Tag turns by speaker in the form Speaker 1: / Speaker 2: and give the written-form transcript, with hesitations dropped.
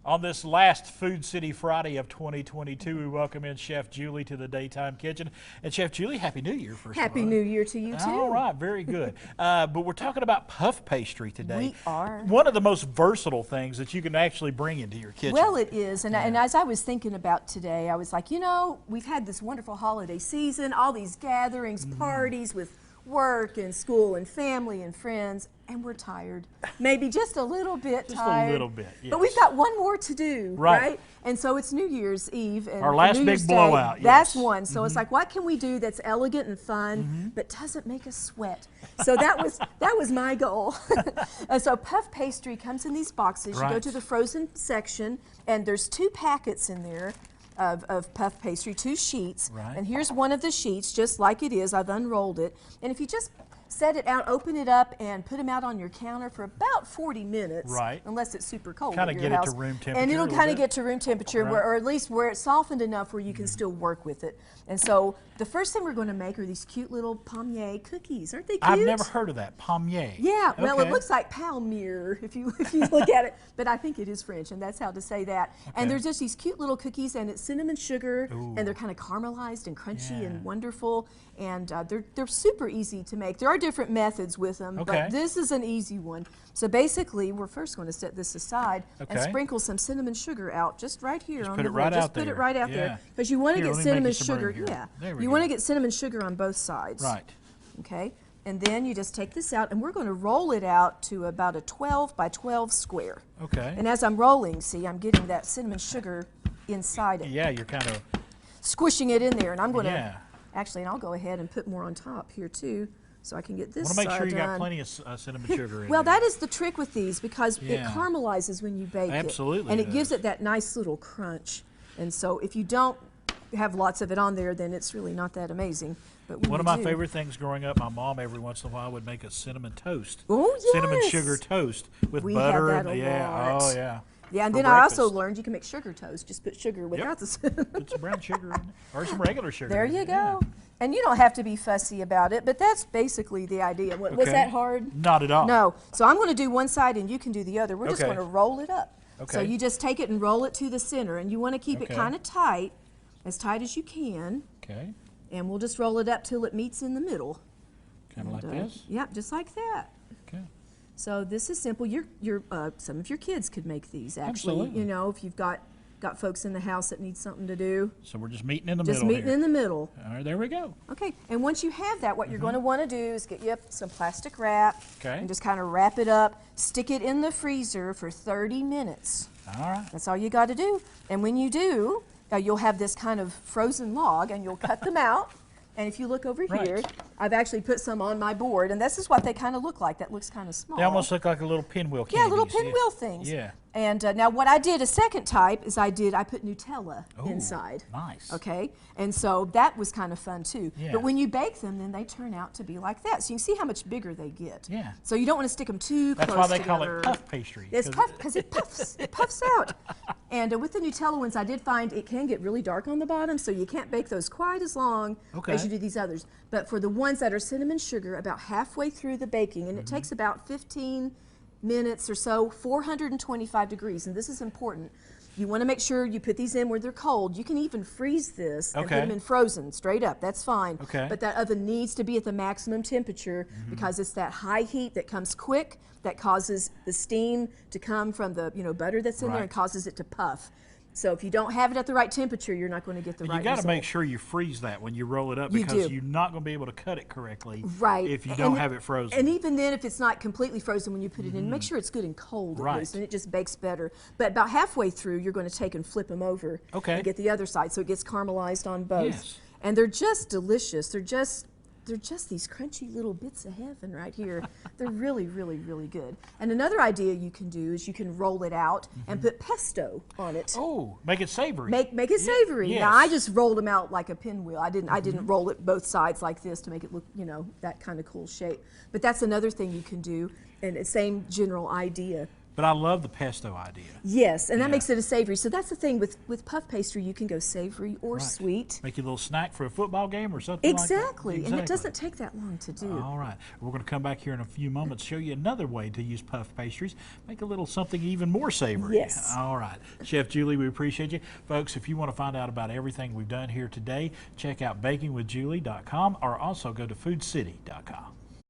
Speaker 1: On this last Food City Friday of 2022, we welcome in Chef Julie to the Daytime Kitchen. And Chef Julie, Happy New Year, first of all.
Speaker 2: Happy New Year to you, too.
Speaker 1: All right, very good. But we're talking about puff pastry today.
Speaker 2: We are.
Speaker 1: One of the most versatile things that you can actually bring into your kitchen.
Speaker 2: Well, it is. And as I was thinking about today, I was like, you know, we've had this wonderful holiday season, all these gatherings, parties with work and school and family and friends, and we're tired. Maybe just a little bit tired.
Speaker 1: Just a little bit, yes.
Speaker 2: But we've got one more to do, right? And so it's New Year's Eve. And
Speaker 1: our last
Speaker 2: New Year's
Speaker 1: big
Speaker 2: Day,
Speaker 1: blowout, yes.
Speaker 2: That's one. So it's like, what can we do that's elegant and fun, but doesn't make us sweat? So that was my goal. So puff pastry comes in these boxes. You go to the frozen section, and there's 2 packets in there of puff pastry, 2 sheets. And here's one of the sheets, just like it is. I've unrolled it. And if you just set it out, open it up, and put them out on your counter for about 40 minutes. Unless it's super cold
Speaker 1: Kind
Speaker 2: at
Speaker 1: of
Speaker 2: your
Speaker 1: get
Speaker 2: house.
Speaker 1: it to room temperature.
Speaker 2: And it'll kind of get to room temperature, or at least where it's softened enough where you can still work with it. And so the first thing we're going to make are these cute little palmier cookies. Aren't they cute?
Speaker 1: I've never heard of that, palmier.
Speaker 2: Yeah, well, it looks like palmier if you look at it, but I think it is French, and that's how to say that. And there's just these cute little cookies, and it's cinnamon sugar, and they're kind of caramelized and crunchy and wonderful, and they're super easy to make. There are different methods with them, but this is an easy one. So basically, we're first going to set this aside and sprinkle some cinnamon sugar out just right here on the lid. Just put it right out there, because you want to get cinnamon sugar. Yeah, you want to get cinnamon sugar on both sides. Okay, and then you just take this out, and we're going to roll it out to about a 12 by 12 square. And as I'm rolling, see, I'm getting that cinnamon sugar inside it.
Speaker 1: Yeah, you're kind of
Speaker 2: squishing it in there, and I'm going to actually, and I'll go ahead and put more on top here too, so I can get this.
Speaker 1: Want to make sure you got plenty of cinnamon sugar in
Speaker 2: Well,
Speaker 1: there.
Speaker 2: that is the trick with these, because it caramelizes when you bake it, and it gives it that nice little crunch. And so if you don't have lots of it on there, then it's really not that amazing. But
Speaker 1: one of my favorite things growing up, my mom every once in a while would make a cinnamon toast.
Speaker 2: Oh, yes.
Speaker 1: Cinnamon sugar toast with butter.
Speaker 2: Had that a lot.
Speaker 1: Oh, yeah.
Speaker 2: Yeah, and then I also learned you can make sugar toast. Just put sugar without the cinnamon.
Speaker 1: Put some brown sugar in it, or some regular sugar.
Speaker 2: There you go. And you don't have to be fussy about it, but that's basically the idea. Was that hard?
Speaker 1: Not at all.
Speaker 2: No. So I'm going to do one side, and you can do the other. We're just going to roll it up. So you just take it and roll it to the center, and you want to keep it kind of tight, as tight as you can. And we'll just roll it up till it meets in the middle.
Speaker 1: Kind of like this?
Speaker 2: Yep, just like that. So this is simple. Some of your kids could make these, actually.
Speaker 1: Absolutely.
Speaker 2: You know, if you've got folks in the house that need something to do.
Speaker 1: So we're just meeting in the middle.
Speaker 2: Just meeting in the middle.
Speaker 1: All right, there we go.
Speaker 2: Okay, and once you have that, what you're going to want to do is get you some plastic wrap and just kind of wrap it up, stick it in the freezer for 30 minutes.
Speaker 1: All right.
Speaker 2: That's all you got to do. And when you do, you'll have this kind of frozen log, and you'll cut them out. And if you look over here, I've actually put some on my board, and this is what they kind of look like. That looks kind of small.
Speaker 1: They almost look like a little pinwheel candies.
Speaker 2: Yeah, little pinwheel things.
Speaker 1: Yeah.
Speaker 2: And now what I did, a second type, is I put Nutella inside.
Speaker 1: Nice.
Speaker 2: Okay, and so that was kind of fun too. But when you bake them, then they turn out to be like that. So you can see how much bigger they get.
Speaker 1: Yeah.
Speaker 2: So you don't want to stick them too close
Speaker 1: together. That's why they
Speaker 2: together.
Speaker 1: call it puff pastry.
Speaker 2: It's puff, because it puffs. It puffs out. And with the Nutella ones, I did find it can get really dark on the bottom, so you can't bake those quite as long as you do these others. But for the ones that are cinnamon sugar, about halfway through the baking, and it takes about 15 minutes or so, 425 degrees, and this is important. You want to make sure you put these in where they're cold. You can even freeze this and put them in frozen, straight up. That's fine. But that oven needs to be at the maximum temperature because it's that high heat that comes quick that causes the steam to come from the butter that's in there and causes it to puff. So if you don't have it at the right temperature, you're not going to get the right result.
Speaker 1: You got to make sure you freeze that when you roll it up, because you're not going to be able to cut it correctly if you don't have it frozen.
Speaker 2: And even then, if it's not completely frozen when you put it in, make sure it's good and cold at least, and it just bakes better. But about halfway through, you're going to take and flip them over and get the other side so it gets caramelized on both. And they're just delicious. They're just these crunchy little bits of heaven right here. They're really, really, really good. And another idea you can do is you can roll it out and put pesto on it.
Speaker 1: Oh, make it savory.
Speaker 2: Make it savory. Now I just rolled them out like a pinwheel. I didn't roll it both sides like this to make it look, that kind of cool shape. But that's another thing you can do, and the same general idea.
Speaker 1: But I love the pesto idea.
Speaker 2: Yes, and that
Speaker 1: Yeah.
Speaker 2: makes it a savory. So that's the thing with puff pastry, you can go savory or
Speaker 1: Right.
Speaker 2: sweet.
Speaker 1: Make you a little snack for a football game or something
Speaker 2: Exactly,
Speaker 1: like that.
Speaker 2: and it doesn't take that long to do.
Speaker 1: All right. We're going to come back here in a few moments, show you another way to use puff pastries, make a little something even more savory.
Speaker 2: Yes.
Speaker 1: All right. Chef Julie, we appreciate you. Folks, if you want to find out about everything we've done here today, check out bakingwithjulie.com or also go to foodcity.com.